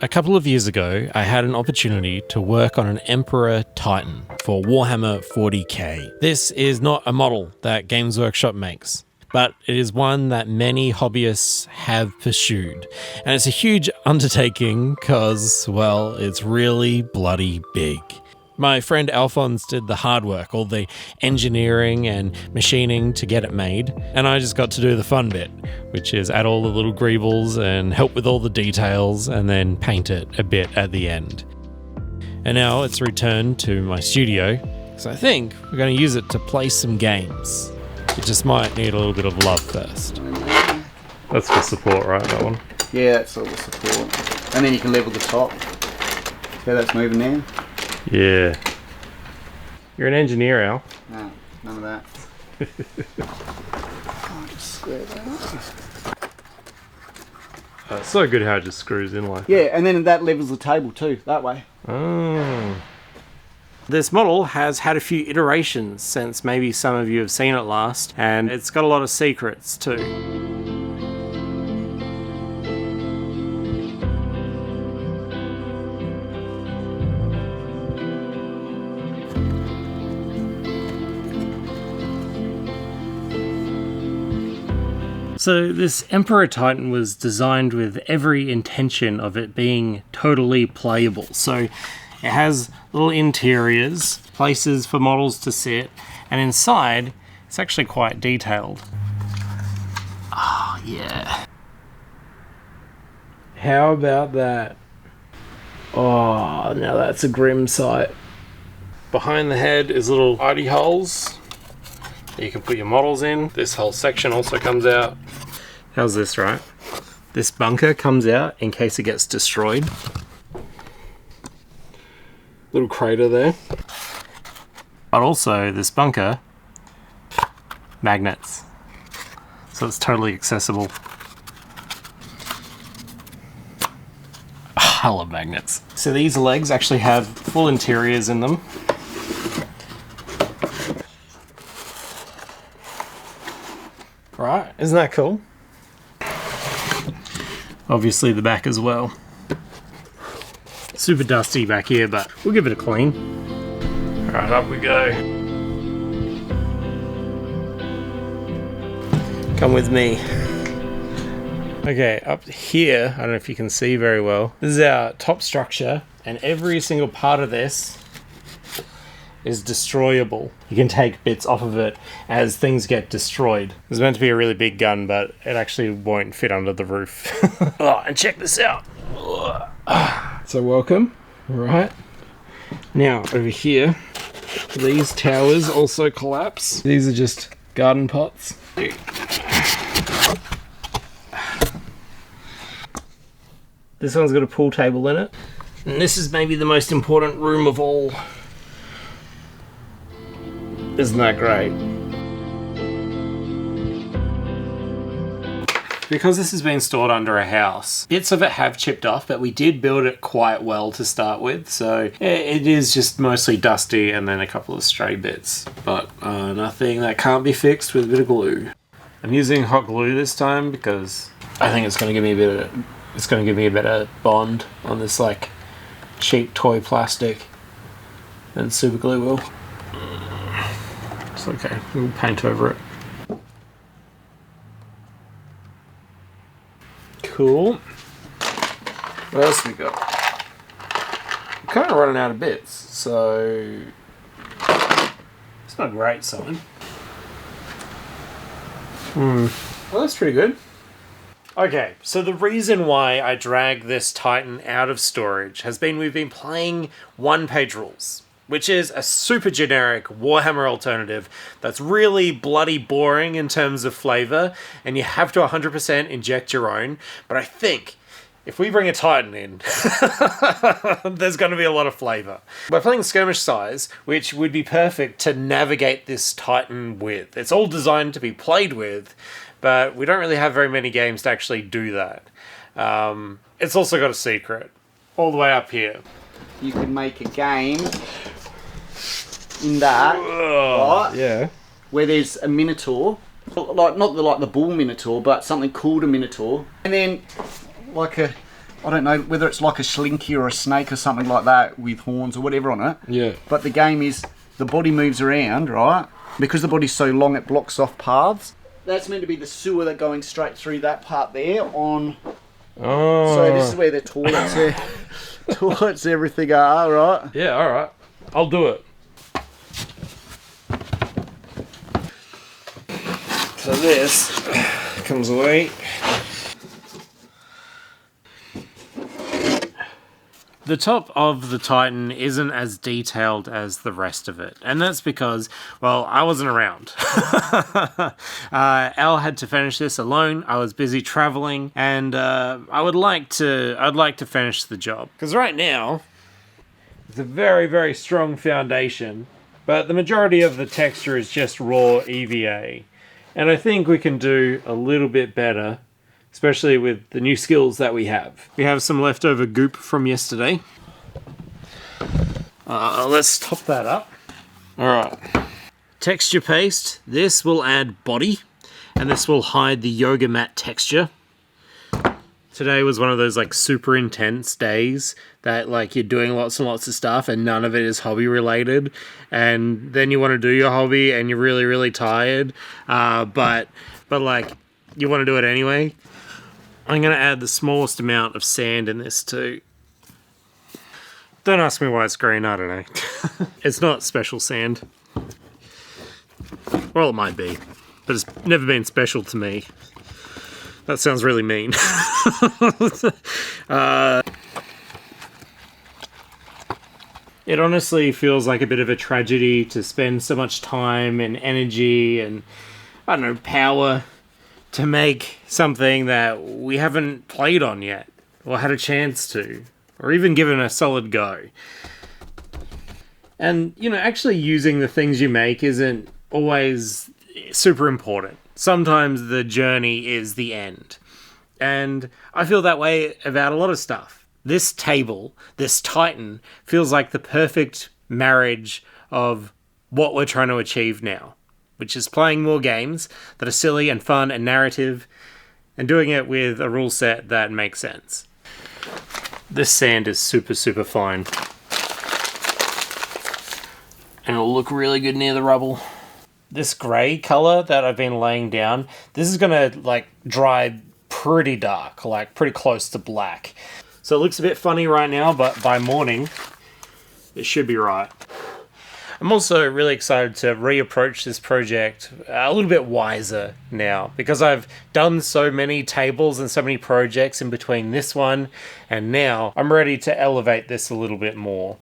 A couple of years ago, I had an opportunity to work on an Emperor Titan for Warhammer 40k. This is not a model that Games Workshop makes, but it is one that many hobbyists have pursued. And it's a huge undertaking because, well, it's really bloody big. My friend Alphonse did the hard work, all the engineering and machining to get it made, and I just got to do the fun bit, which is add all the little greebles and help with all the details and then paint it a bit at the end. And now it's returned to my studio, so I think we're going to use it to play some games. It just might need a little bit of love first. That's for support, right, that one? Yeah, that's all the support. And then you can level the top. See how that's moving now? Yeah. You're an engineer, Al. No, none of that. I'll just square that. It's so good how it just screws in like that. Yeah, and then that levels the table too, that way. Oh. This model has had a few iterations since maybe some of you have seen it last, and it's got a lot of secrets too. So this Emperor Titan was designed with every intention of it being totally playable. So it has little interiors, places for models to sit, and inside it's actually quite detailed. Oh yeah. How about that? Oh, now that's a grim sight. Behind the head is little hidey holes that you can put your models in. This whole section also comes out. How's this, right? This bunker comes out in case it gets destroyed. Little crater there. But also, this bunker, magnets. So it's totally accessible. I love magnets. So these legs actually have full interiors in them. Right, isn't that cool? Obviously the back as well. Super dusty back here, but we'll give it a clean. Alright, up we go. Come with me. Okay, up here, I don't know if you can see very well. This is our top structure, and every single part of this is destroyable. You can take bits off of it as things get destroyed. It's meant to be a really big gun, but it actually won't fit under the roof. Oh, and check this out. So welcome. Right. Now, over here, these towers also collapse. These are just garden pots. This one's got a pool table in it. And this is maybe the most important room of all. Isn't that great? Because this has been stored under a house, bits of it have chipped off, but we did build it quite well to start with, so it is just mostly dusty and then a couple of stray bits, but nothing that can't be fixed with a bit of glue. I'm using hot glue this time because I think it's going to give me a better bond on this like cheap toy plastic than super glue will. It's okay, we'll paint over it. Cool. What else we got? We're kind of running out of bits, so it's not a great sign. Well, that's pretty good. Okay, so the reason why I dragged this Titan out of storage has been we've been playing one-page rules, which is a super generic Warhammer alternative that's really bloody boring in terms of flavor, and you have to 100% inject your own. But I think if we bring a Titan in, there's going to be a lot of flavor. We're playing skirmish size, which would be perfect to navigate this Titan with. It's all designed to be played with, but we don't really have very many games to actually do that. It's also got a secret all the way up here. You can make a game in that, right? Yeah. Where there's a Minotaur, like not like the bull Minotaur, but something called a Minotaur, and then like a I don't know whether it's like a slinky or a snake or something like that with horns or whatever on it. Yeah. But the game is, the body moves around, right? Because the body's so long, it blocks off paths. That's meant to be the sewer that going straight through that part there on... Oh. So this is where the toilets, toilets, everything are, right? Yeah, all right. I'll do it. So this comes away. The top of the Titan isn't as detailed as the rest of it, and that's because, well, I wasn't around. Al had to finish this alone. I was busy traveling, and I'd like to finish the job because right now it's a very, very strong foundation, but the majority of the texture is just raw EVA, and I think we can do a little bit better, especially with the new skills that we have. We have some leftover goop from yesterday. Let's top that up. All right. Texture paste. This will add body, and this will hide the yoga mat texture. Today was one of those like super intense days that like you're doing lots and lots of stuff and none of it is hobby related, and then you want to do your hobby and you're really, really tired, but like you want to do it anyway. I'm going to add the smallest amount of sand in this too. Don't ask me why it's green, I don't know. It's not special sand. Well, it might be, but it's never been special to me. That sounds really mean. It honestly feels like a bit of a tragedy to spend so much time and energy and, I don't know, power to make something that we haven't played on yet, or had a chance to, or even given a solid go. And, you know, actually using the things you make isn't always super important. Sometimes the journey is the end. And I feel that way about a lot of stuff. This table, this Titan, feels like the perfect marriage of what we're trying to achieve now, which is playing more games that are silly and fun and narrative, and doing it with a rule set that makes sense. This sand is super, super fine. And it'll look really good near the rubble. This grey colour that I've been laying down, this is gonna like dry pretty dark, like pretty close to black. So it looks a bit funny right now, but by morning, it should be right. I'm also really excited to reapproach this project a little bit wiser now, because I've done so many tables and so many projects in between this one and now. I'm ready to elevate this a little bit more.